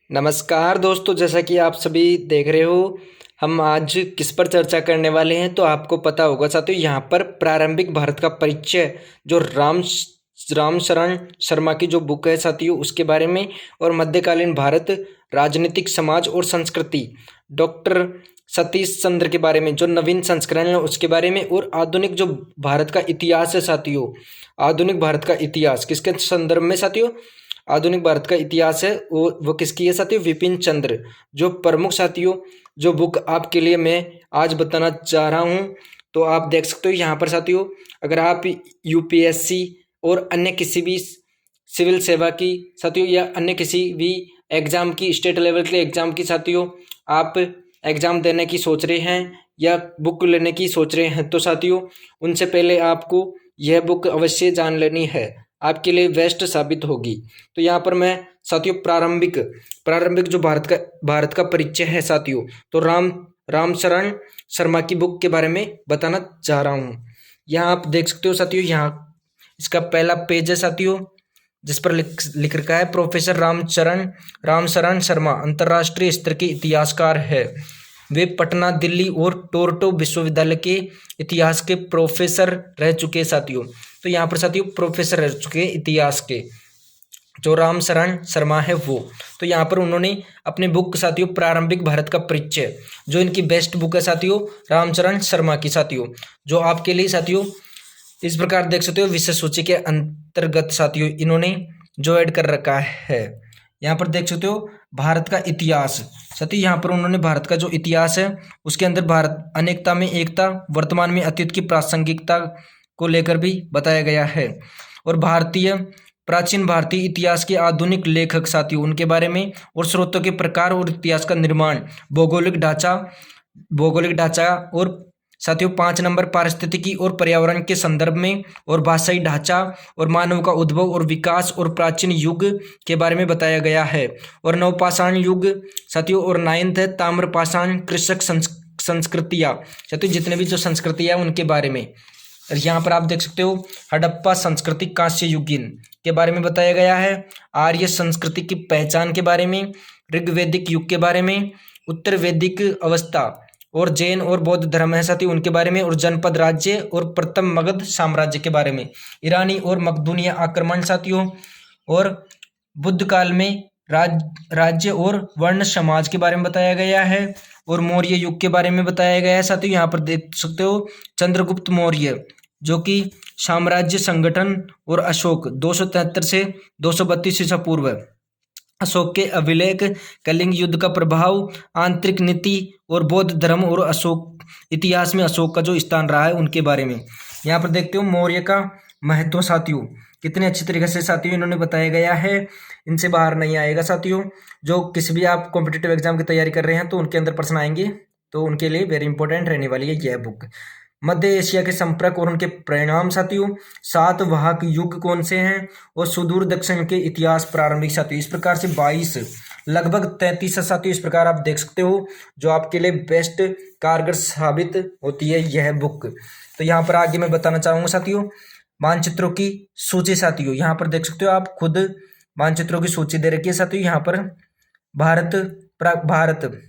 नमस्कार दोस्तों, जैसा कि आप सभी देख रहे हो, हम आज किस पर चर्चा करने वाले हैं तो आपको पता होगा साथियों। यहाँ पर प्रारंभिक भारत का परिचय जो राम शरण शर्मा की जो बुक है साथियों, उसके बारे में, और मध्यकालीन भारत, राजनीतिक, समाज और संस्कृति, डॉक्टर सतीश चंद्र के बारे में जो नवीन संस्करण है उसके बारे में, और आधुनिक जो भारत का इतिहास है साथियों, आधुनिक भारत का इतिहास किसके संदर्भ में साथियों, आधुनिक भारत का इतिहास है वो किसकी है साथियों, विपिन चंद्र। जो प्रमुख साथियों जो बुक आपके लिए मैं आज बताना चाह रहा हूँ, तो आप देख सकते हो यहाँ पर साथियों। अगर आप यूपीएससी और अन्य किसी भी सिविल सेवा की साथियों या अन्य किसी भी एग्जाम की, स्टेट लेवल के एग्जाम की साथियों, आप एग्जाम देने की सोच रहे हैं या बुक लेने की सोच रहे हैं, तो साथियों उनसे पहले आपको यह बुक अवश्य जान लेनी है, आपके लिए बेस्ट साबित होगी। तो यहाँ पर मैं साथियों प्रारंभिक प्रारंभिक जो भारत का परिचय है साथियों, तो राम शरण शर्मा की बुक के बारे में बताना चाह रहा हूँ। यहाँ आप देख सकते हो साथियों, यहाँ इसका पहला पेज है साथियों, जिस पर लिख रखा है प्रोफेसर राम शरण शर्मा अंतर्राष्ट्रीय स्तर के इतिहासकार है। वे पटना, दिल्ली और टोरंटो विश्वविद्यालय के इतिहास के प्रोफेसर रह चुके साथियों। तो यहाँ पर साथियों प्रोफेसर रह चुके इतिहास के जो राम शरण शर्मा है वो। तो यहाँ पर उन्होंने अपनी बुक साथियों प्रारंभिक भारत का परिचय, जो इनकी बेस्ट बुक है साथियों रामचरण शर्मा की साथियों, जो आपके लिए साथियों इस प्रकार देख सकते हो। विषय सूची के अंतर्गत साथियों इन्होंने जो ऐड कर रखा है, यहाँ पर देख सकते हो भारत का इतिहास साथियों। यहाँ पर उन्होंने भारत का जो इतिहास है उसके अंदर भारत अनेकता में एकता, वर्तमान में अतीत की प्रासंगिकता को लेकर भी बताया गया है। और प्राचीन भारतीय इतिहास के आधुनिक लेखक साथियों उनके बारे में, और स्रोतों के प्रकार और इतिहास का निर्माण, भौगोलिक ढांचा और साथियों 5 नंबर पारिस्थितिकी और पर्यावरण के संदर्भ में, और भाषाई ढांचा, और मानव का उद्भव और विकास, और प्राचीन युग के बारे में बताया गया है। और नवपाषाण युग साथियों, और 9th है ताम्रपाषाण कृषक संस्कृतियाँ साथियों, जितने भी जो संस्कृतियाँ उनके बारे में। और यहाँ पर आप देख सकते हो हड़प्पा संस्कृति कांस्य युगीन के बारे में बताया गया है। आर्य संस्कृति की पहचान के बारे में, ऋग्वैदिक युग के बारे में, उत्तर वैदिक अवस्था, और जैन और बौद्ध धर्म है साथियों उनके बारे में, और जनपद राज्य और प्रथम मगध साम्राज्य के बारे में, ईरानी और मकदूनिया आक्रमण साथियों, और बुद्ध काल में राज्य और वर्ण समाज के बारे में बताया गया है, और मौर्य युग के बारे में बताया गया है साथियों। यहाँ पर देख सकते हो चंद्रगुप्त मौर्य जो कि साम्राज्य संगठन, और अशोक 273 से 232 ईसा पूर्व, अशोक के अभिलेख, कलिंग युद्ध का प्रभाव, आंतरिक नीति, और बौद्ध धर्म, और अशोक इतिहास में अशोक का जो स्थान रहा है उनके बारे में। यहाँ पर देखते हो मौर्य का महत्व साथियों, कितने अच्छी तरीके से साथियों इन्होंने बताया गया है, इनसे बाहर नहीं आएगा साथियों। जो किसी भी आप कॉम्पिटिटिव एग्जाम की तैयारी कर रहे हैं तो उनके अंदर प्रश्न आएंगे, तो उनके लिए वेरी इंपॉर्टेंट रहने वाली है यह बुक। मध्य एशिया के संपर्क और उनके परिणाम साथियों, सातवाहन युग कौन से हैं, और सुदूर दक्षिण के इतिहास प्रारंभिक साथियों। इस प्रकार से 22 लगभग 33 साथियों इस प्रकार आप देख सकते हो, जो आपके लिए बेस्ट कारगर साबित होती है यह बुक। तो यहाँ पर आगे मैं बताना चाहूँगा साथियों मानचित्रों की सूची साथियों। यहाँ पर देख सकते हो आप खुद मानचित्रों की सूची दे रखी है साथियों। यहाँ पर भारत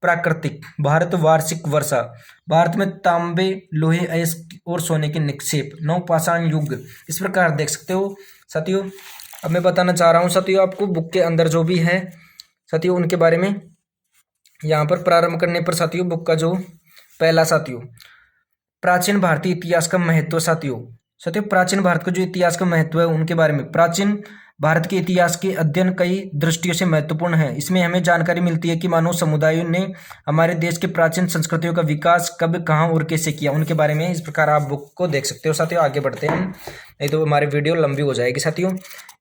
प्राकृतिक, भारत वार्षिक वर्षा, भारत में तांबे, लोहे, अयस्क और सोने के निक्षेप, नवपाषाण युग, इस प्रकार देख सकते हो साथियों। अब मैं बताना चाह रहा हूँ साथियों आपको बुक के अंदर जो भी है साथियों उनके बारे में। यहाँ पर प्रारंभ करने पर साथियों बुक का जो पहला साथियों प्राचीन भारतीय इतिहास का महत्व साथियों प्राचीन भारत का जो इतिहास का महत्व है उनके बारे में। प्राचीन भारत के इतिहास के अध्ययन कई दृष्टियों से महत्वपूर्ण है। इसमें हमें जानकारी मिलती है कि मानव समुदायों ने हमारे देश के प्राचीन संस्कृतियों का विकास कब, कहाँ और कैसे किया, उनके बारे में। इस प्रकार आप बुक को देख सकते हो साथियों। आगे बढ़ते हैं, नहीं तो हमारी वीडियो लंबी हो जाएगी साथियों।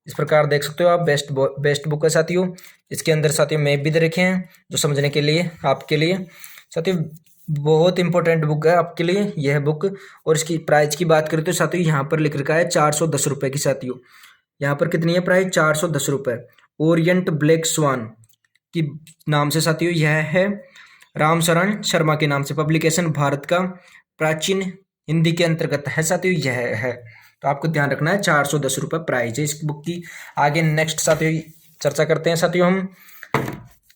इस प्रकार देख सकते हो आप बेस्ट बुक है साथियों। इसके अंदर साथियों मैप भी दे रखे हैं जो समझने के लिए आपके लिए साथियों बहुत इंपॉर्टेंट बुक है आपके लिए यह बुक। और इसकी प्राइस की बात करें तो साथियों यहाँ पर लिख रखा है 410 रुपये की साथियों। यहाँ पर कितनी है प्राइस, 410 रुपये। ओरिएंट ब्लैक स्वान की नाम से साथियों यह है, रामशरण शर्मा के नाम से, पब्लिकेशन भारत का प्राचीन हिंदी के अंतर्गत है साथियों यह है। तो आपको ध्यान रखना है 410 रुपये प्राइस है इस बुक की। आगे नेक्स्ट साथियों चर्चा करते हैं साथियों हम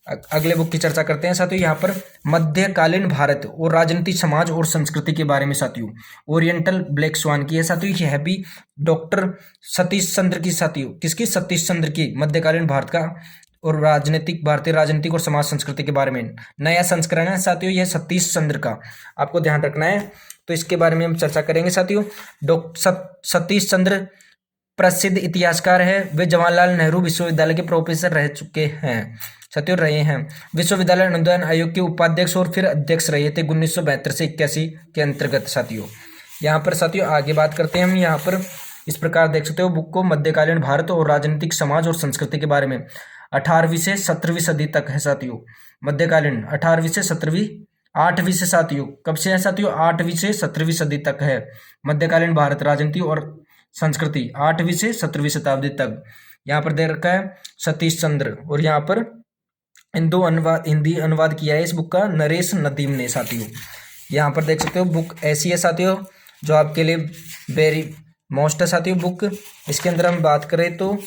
अगले बुक की चर्चा करते हैं साथियों। यहाँ पर मध्यकालीन भारत और राजनीति, समाज और संस्कृति के बारे में साथियों, ओरिएंटल ब्लैक स्वान की है साथियों। यह भी डॉक्टर सतीश चंद्र की साथियों, किसकी? सतीश चंद्र की, मध्यकालीन भारत का और राजनीतिक, भारतीय राजनीतिक और समाज संस्कृति के बारे में नया संस्करण है साथियों, यह सतीश चंद्र का, आपको ध्यान रखना है। तो इसके बारे में हम चर्चा करेंगे साथियों। सतीश चंद्र प्रसिद्ध इतिहासकार है। वे जवाहरलाल नेहरू विश्वविद्यालय के प्रोफेसर रह चुके हैं साथियों, रहे हैं। विश्वविद्यालय अनुदान आयोग के उपाध्यक्ष और फिर अध्यक्ष रहे थे 1972 से 81 के अंतर्गत साथियों। यहाँ पर साथियों आगे बात करते हैं हम। यहाँ पर इस प्रकार देख सकते हो बुक को, मध्यकालीन भारत और राजनीतिक, समाज और संस्कृति के बारे में 18वीं से 17वीं सदी तक है साथियों। मध्यकालीन 18वीं से 17वीं, 8वीं से साथियों, कब से है साथियों? 8वीं से 17वीं सदी तक है मध्यकालीन भारत, राजनीति और संस्कृति, 8वीं से 17वीं शताब्दी तक। यहाँ पर दे रखा है सतीश चंद्र, और यहाँ पर हिंदी अनुवाद किया है इस बुक का नरेश नदीम ने साथियों। यहाँ पर देख सकते हो बुक ऐसी है साथियों जो आपके लिए वेरी मोस्ट है साथियों बुक। इसके अंदर हम बात करें तो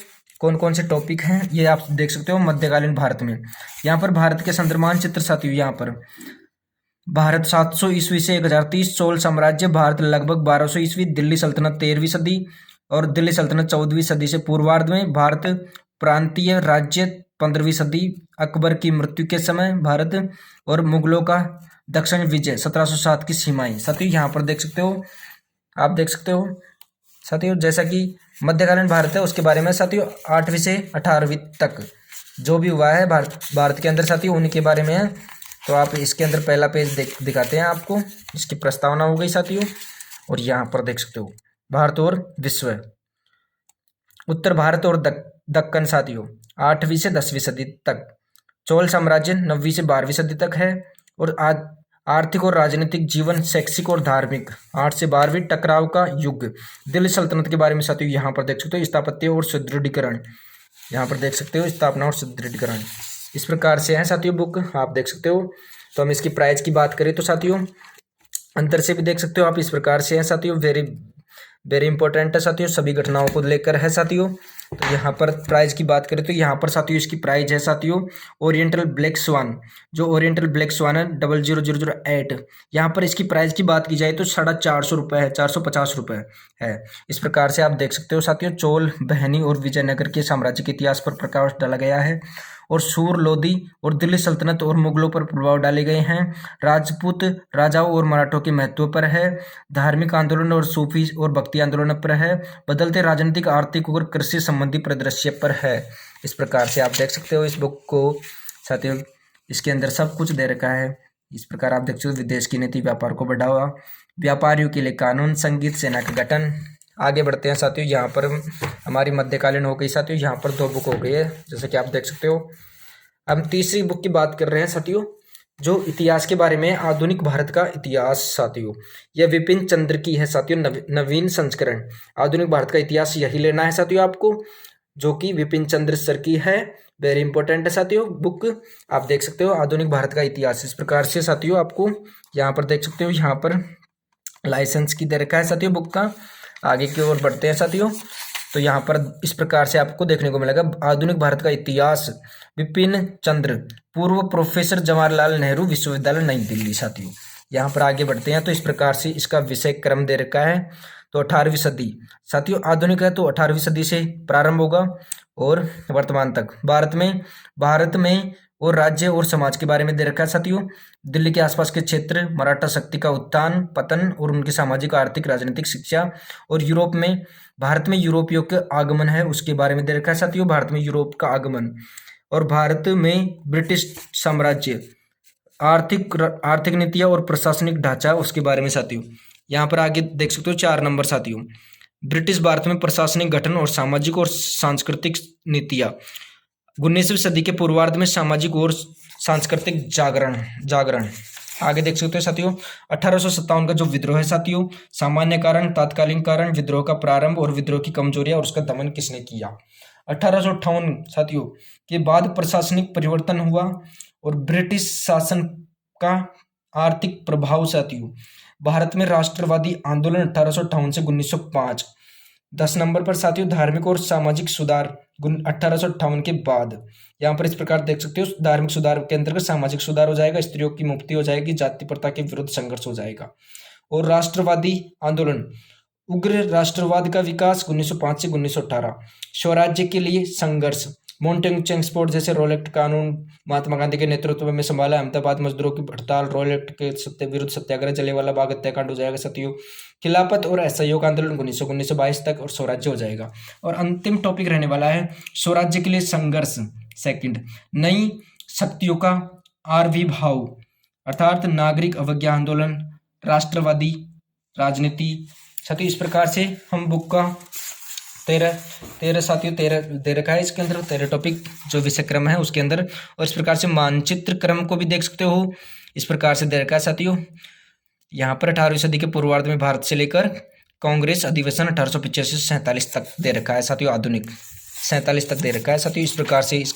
कौन कौन से टॉपिक हैं ये आप देख सकते हो मध्यकालीन भारत में। यहाँ पर भारत के संदर्भ मानचित्र साथियों, यहाँ पर भारत 700 ईस्वी से 1030, चोल साम्राज्य, भारत लगभग 1200 ईस्वी, दिल्ली सल्तनत 13वीं सदी और दिल्ली सल्तनत 14वीं सदी से पूर्वार्ध में, भारत प्रांतीय राज्य 15वीं सदी, अकबर की मृत्यु के समय भारत, और मुगलों का दक्षिण विजय 1707 की सीमाएं साथियों। यहाँ पर देख सकते हो, आप देख सकते हो साथियों, जैसा कि मध्यकालीन भारत है उसके बारे में साथियों 8वीं से 18वीं तक जो भी हुआ है भारत के अंदर साथियों उनके बारे में है। तो आप इसके अंदर पहला पेज दिखाते हैं आपको, इसकी प्रस्तावना हो गई साथियों। और यहाँ पर देख सकते हो भारत और विश्व, उत्तर भारत और दक्कन साथियों 8वीं से 10वीं सदी तक, चोल साम्राज्य 9वीं से 12वीं सदी तक है, और आर्थिक और राजनीतिक जीवन, शैक्षिक और धार्मिक 8 से 12वीं, टकराव का युग, दिल्ली सल्तनत के बारे में साथियों यहाँ पर देख सकते हो, स्थापत्य और सुदृढ़ीकरण, यहाँ पर देख सकते हो स्थापना और सुदृढ़ीकरण, इस प्रकार से है साथियों बुक, आप देख सकते हो। तो हम इसकी प्राइस की बात करें तो साथियों अंतर से भी देख सकते हो आप, इस प्रकार से है साथियों, वेरी वेरी इंपॉर्टेंट है साथियों, सभी घटनाओं को लेकर है साथियों। तो यहाँ पर प्राइस की बात करें तो यहाँ पर साथियों इसकी प्राइस है साथियों ओरिएंटल ब्लैक स्वान, जो ओरिएंटल ब्लैक स्वान है 00008, यहाँ पर इसकी प्राइस की बात की जाए तो 450 रुपये है, 450 रुपये है। इस प्रकार से आप देख सकते हो साथियों, चोल, बहनी और विजयनगर के साम्राज्य के इतिहास पर प्रकाश डाला गया है, और सूर, लोधी और दिल्ली सल्तनत और मुगलों पर प्रभाव डाले गए हैं, राजपूत राजाओं और मराठों के महत्व पर है, धार्मिक आंदोलन और सूफी और भक्ति आंदोलन पर है, बदलते राजनीतिक, आर्थिक और कृषि संबंधी परिदृश्य पर है। इस प्रकार से आप देख सकते हो इस बुक को साथियों, इसके अंदर सब कुछ दे रखा है। इस प्रकार आप देख सकते हो विदेश की नीति, व्यापार को बढ़ावा, व्यापारियों के लिए कानून, संगीत, सेना का गठन। आगे बढ़ते हैं साथियों, यहाँ पर हमारी मध्यकालीन हो गई साथियों, यहाँ पर 2 बुक हो गई है जैसे कि आप देख सकते हो। हम तीसरी बुक की बात कर रहे हैं साथियों, जो इतिहास के बारे में, आधुनिक भारत का इतिहास साथियों, यह विपिन चंद्र की है साथियों, नवीन संस्करण, आधुनिक भारत का इतिहास यही लेना है साथियों आपको, जो कि विपिन चंद्र सर की है, वेरी इंपॉर्टेंट है साथियों बुक, आप देख सकते हो आधुनिक भारत का इतिहास। इस प्रकार से साथियों आपको यहाँ पर देख सकते हो, यहाँ पर लाइसेंस की दे रखा है साथियों बुक का। आगे की ओर बढ़ते हैं साथियों, तो यहाँ पर इस प्रकार से आपको देखने को मिलेगा आधुनिक भारत का इतिहास, विपिन चंद्र, पूर्व प्रोफेसर, जवाहरलाल नेहरू विश्वविद्यालय, नई दिल्ली साथियों। यहाँ पर आगे बढ़ते हैं तो इस प्रकार से इसका विषय क्रम दे रखा है। तो 18वीं सदी साथियों, आधुनिक है तो 18वीं सदी से प्रारंभ होगा और वर्तमान तक। भारत में और राज्य और समाज के बारे में दे रखा है साथियों, दिल्ली के आसपास के क्षेत्र, मराठा शक्ति का उत्थान पतन और उनकी सामाजिक, आर्थिक, राजनीतिक, शिक्षा, और यूरोप में, भारत में यूरोपियों के आगमन है उसके बारे में दे रखा है साथियों, भारत में यूरोप का आगमन, और भारत में ब्रिटिश साम्राज्य, आर्थिक नीतियाँ और प्रशासनिक ढांचा उसके बारे में साथियों। यहाँ पर आगे देख सकते हो 4 नंबर साथियों, ब्रिटिश भारत में प्रशासनिक गठन और सामाजिक और सांस्कृतिक नीतियाँ, 19वीं सदी के पूर्वार्ध में सामाजिक और सांस्कृतिक जागरण। आगे देख सकते हो साथियों 1857 का जो विद्रोह है साथियों, सामान्य कारण, तात्कालिक कारण, विद्रोह का प्रारंभ और विद्रोह की कमजोरियां और उसका दमन किसने किया। 1858 साथियों के बाद प्रशासनिक परिवर्तन हुआ और ब्रिटिश शासन का आर्थिक प्रभाव साथियों, भारत में राष्ट्रवादी आंदोलन 1858 से 1905, 10 नंबर पर साथियों धार्मिक और सामाजिक सुधार 1858 के बाद। यहाँ पर इस प्रकार देख सकते हो, धार्मिक सुधार के अंतर्गत सामाजिक सुधार हो जाएगा, स्त्रियों की मुक्ति हो जाएगी, जाति प्रथा के विरुद्ध संघर्ष हो जाएगा। और राष्ट्रवादी आंदोलन, उग्र राष्ट्रवाद का विकास 1905 से 1918, स्वराज्य के लिए संघर्ष, मॉन्टेग्यू चेम्स्फोर्ड जैसे रॉल एक्ट कानून महात्मा गांधी के नेतृत्व में संभाला, अहमदाबाद मजदूरों की हड़ताल, रॉल एक्ट के विरुद्ध सत्याग्रह, जलियांवाला बाग हत्याकांड हो जाएगा साथियों, खिलाफत और असहयोग आंदोलन 1922 तक, और स्वराज्य हो जाएगा। और अंतिम टॉपिक रहने वाला है स्वराज्य के लिए संघर्ष सेकंड, नई शक्तियों का आविर्भाव अर्थात नागरिक अवज्ञा आंदोलन, राष्ट्रवादी राजनीति। साथियों इस प्रकार से हम बुक का 13 साथियों 13 दे रखा है, इसके अंदर 13 टॉपिक जो विषय क्रम है उसके अंदर। और इस प्रकार से मानचित्र क्रम को भी देख सकते हो, इस प्रकार से दे रखा है साथियों। यहाँ पर 18वीं सदी के पूर्वार्ध में भारत से लेकर कांग्रेस अधिवेशन 1885 से 47 तक दे रखा है साथियों, आधुनिक 47 तक दे रखा है साथियों। इस प्रकार से इस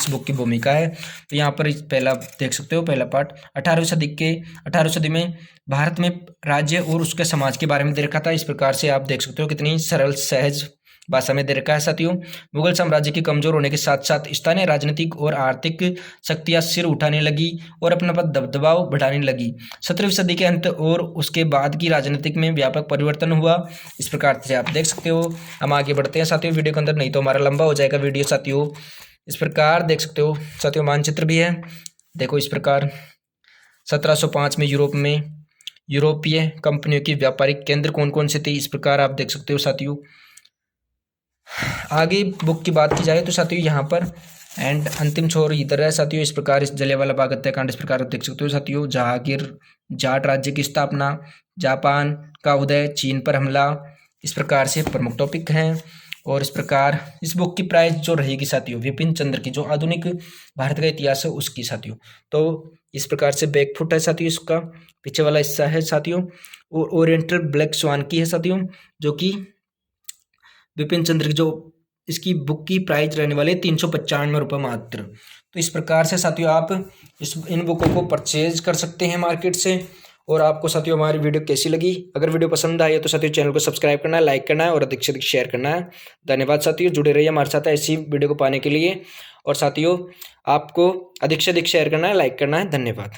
बुक की भूमिका है। तो यहाँ पर पहला देख सकते हो, पहला पार्ट 18वीं सदी में भारत में राज्य और उसके समाज के बारे में दे रखा था। इस प्रकार से आप देख सकते हो कितनी सरल सहज भाषा में दे रखा है साथियों। मुगल साम्राज्य के कमजोर होने के साथ साथ स्थानीय राजनीतिक और आर्थिक शक्तियां सिर उठाने लगी और अपना दबदबाव बढ़ाने लगी। 17वीं सदी के अंत और उसके बाद की राजनीतिक में व्यापक परिवर्तन हुआ। इस प्रकार से आप देख सकते हो। हम आगे बढ़ते हैं साथियों वीडियो के अंदर, नहीं तो हमारा लंबा हो जाएगा वीडियो साथियों। इस प्रकार देख सकते हो साथियों, मानचित्र भी है देखो इस प्रकार। 1705 में यूरोपीय कंपनियों की व्यापारिक केंद्र कौन कौन से थे, इस प्रकार आप देख सकते हो साथियों। आगे बुक की बात की जाए तो साथियों यहाँ पर एंड अंतिम छोर इधर है साथियों। इस प्रकार इस जलियांवाला बाग हत्याकांड इस प्रकार आप देख सकते हो साथियों। जहांगीर जाट राज्य की स्थापना, जापान का उदय, चीन पर हमला, इस प्रकार से प्रमुख टॉपिक हैं। और इस प्रकार इस बुक की प्राइस जो रहेगी साथियों, विपिन चंद्र की जो आधुनिक भारत का इतिहास है उसकी साथियों। तो इस प्रकार से बैकफुट है साथियों, इसका पीछे वाला हिस्सा है साथियों। और ओरिएंटल ब्लैक स्वान की है साथियों, जो कि विपिन चंद्र की जो इसकी बुक की प्राइस रहने वाले 395 रुपये मात्र। तो इस प्रकार से साथियों आप इन बुकों को परचेज कर सकते हैं मार्केट से। और आपको साथियों हमारी वीडियो कैसी लगी, अगर वीडियो पसंद आई है तो साथियों चैनल को सब्सक्राइब करना है, लाइक करना है और अधिक से अधिक शेयर करना है। धन्यवाद साथियों, जुड़े रहिए हमारे साथ ऐसी वीडियो को पाने के लिए। और साथियों आपको अधिक से अधिक शेयर करना है, लाइक करना है। धन्यवाद।